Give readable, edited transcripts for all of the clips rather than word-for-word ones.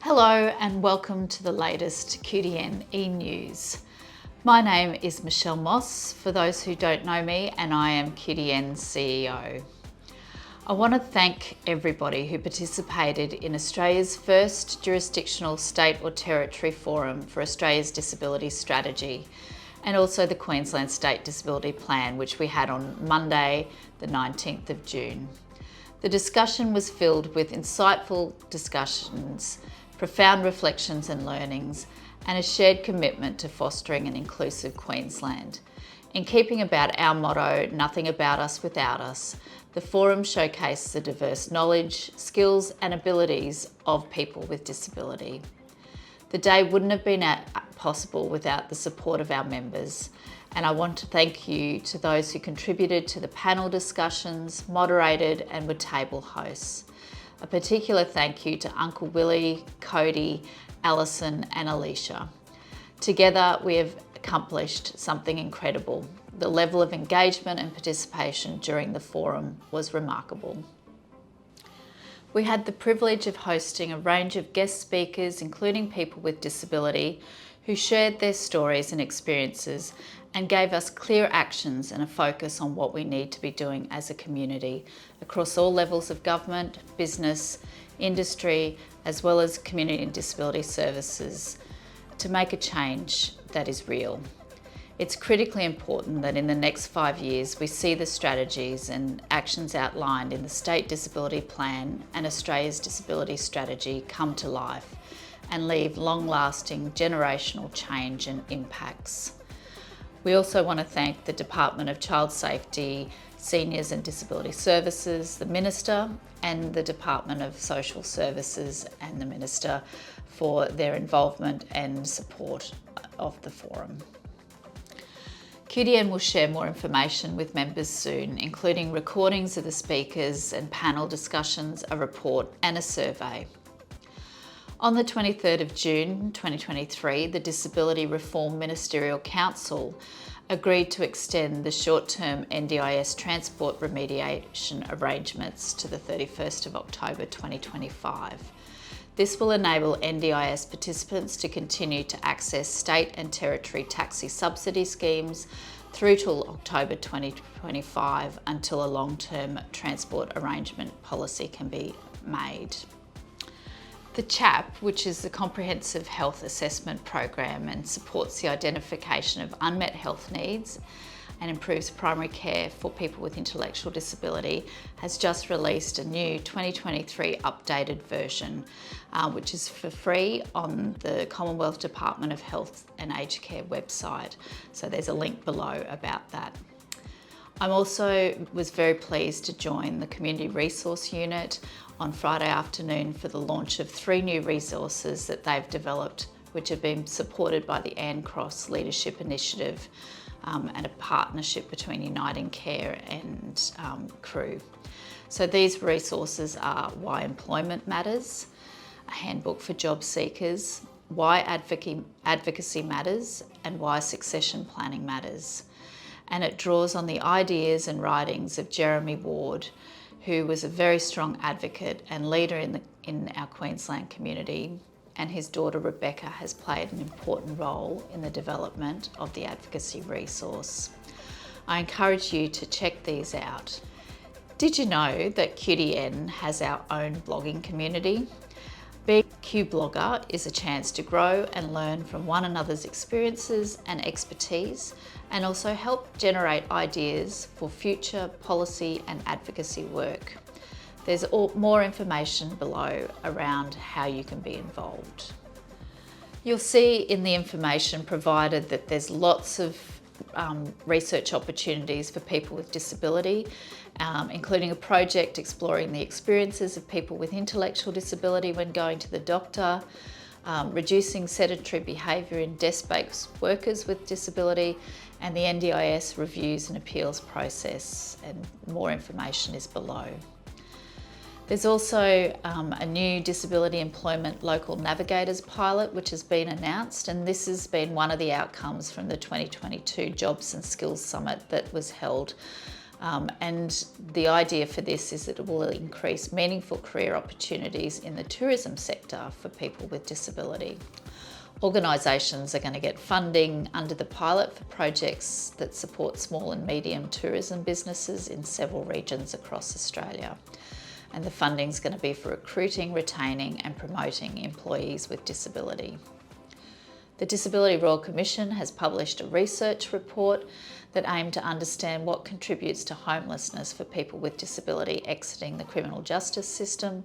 Hello and welcome to the latest QDN e-news. My name is Michelle Moss, for those who don't know me, and I am QDN CEO. I want to thank everybody who participated in Australia's first jurisdictional state or territory forum for Australia's disability strategy, and also the Queensland State Disability Plan, which we had on Monday, the 19th of June. The discussion was filled with insightful discussions, profound reflections and learnings, and a shared commitment to fostering an inclusive Queensland. In keeping about our motto, nothing about us without us, the forum showcased the diverse knowledge, skills and abilities of people with disability. The day wouldn't have been possible without the support of our members, and I want to thank you to those who contributed to the panel discussions, moderated and were table hosts. A particular thank you to Uncle Willie, Cody, Alison and Alicia. Together we have accomplished something incredible. The level of engagement and participation during the forum was remarkable. We had the privilege of hosting a range of guest speakers, including people with disability, who shared their stories and experiences and gave us clear actions and a focus on what we need to be doing as a community across all levels of government, business, industry, as well as community and disability services to make a change that is real. It's critically important that in the next 5 years we see the strategies and actions outlined in the State Disability Plan and Australia's Disability Strategy come to life and leave long-lasting generational change and impacts. We also want to thank the Department of Child Safety, Seniors and Disability Services, the Minister, and the Department of Social Services and the Minister for their involvement and support of the forum. QDN will share more information with members soon, including recordings of the speakers and panel discussions, a report and a survey. On the 23rd of June 2023, the Disability Reform Ministerial Council agreed to extend the short-term NDIS transport remediation arrangements to the 31st of October 2025. This will enable NDIS participants to continue to access state and territory taxi subsidy schemes through till October 2025 until a long-term transport arrangement policy can be made. The CHAP, which is the Comprehensive Health Assessment Program and supports the identification of unmet health needs and improves primary care for people with intellectual disability, has just released a new 2023 updated version, which is for free on the Commonwealth Department of Health and Aged Care website. So there's a link below about that. I also was very pleased to join the Community Resource Unit on Friday afternoon for the launch of 3 new resources that they've developed, which have been supported by the Anne Cross Leadership Initiative and a partnership between Uniting Care and Crew. So these resources are Why Employment Matters, a handbook for job seekers, Why Advocacy Matters, and Why Succession Planning Matters. And it draws on the ideas and writings of Jeremy Ward, who was a very strong advocate and leader in our Queensland community, and his daughter Rebecca has played an important role in the development of the advocacy resource. I encourage you to check these out. Did you know that QDN has our own blogging community? Being a Q blogger is a chance to grow and learn from one another's experiences and expertise, and also help generate ideas for future policy and advocacy work. There's more information below around how you can be involved. You'll see in the information provided that there's lots of research opportunities for people with disability, including a project exploring the experiences of people with intellectual disability when going to the doctor, reducing sedentary behaviour in desk-based workers with disability, and the NDIS reviews and appeals process, and more information is below. There's also a new Disability Employment Local Navigators pilot which has been announced, and this has been one of the outcomes from the 2022 Jobs and Skills Summit that was held And the idea for this is that it will increase meaningful career opportunities in the tourism sector for people with disability. Organisations are going to get funding under the pilot for projects that support small and medium tourism businesses in several regions across Australia. And the funding is going to be for recruiting, retaining and promoting employees with disability. The Disability Royal Commission has published a research report that aimed to understand what contributes to homelessness for people with disability exiting the criminal justice system,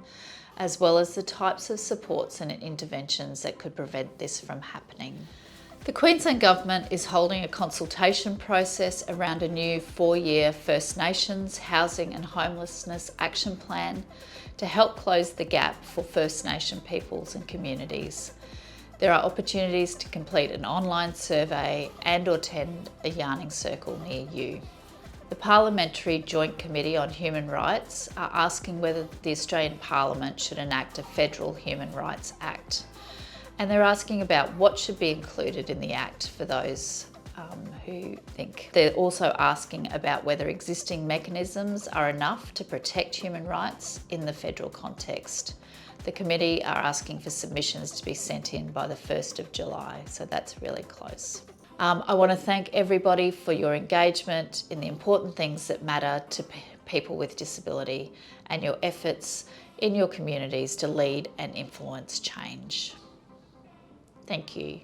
as well as the types of supports and interventions that could prevent this from happening. The Queensland Government is holding a consultation process around a new 4-year First Nations Housing and Homelessness Action Plan to help close the gap for First Nation peoples and communities. There are opportunities to complete an online survey and/or attend a yarning circle near you. The Parliamentary Joint Committee on Human Rights are asking whether the Australian Parliament should enact a Federal Human Rights Act. And they're asking about what should be included in the Act for those who think. They're also asking about whether existing mechanisms are enough to protect human rights in the federal context. The committee are asking for submissions to be sent in by the 1st of July, so that's really close. I want to thank everybody for your engagement in the important things that matter to people with disability and your efforts in your communities to lead and influence change. Thank you.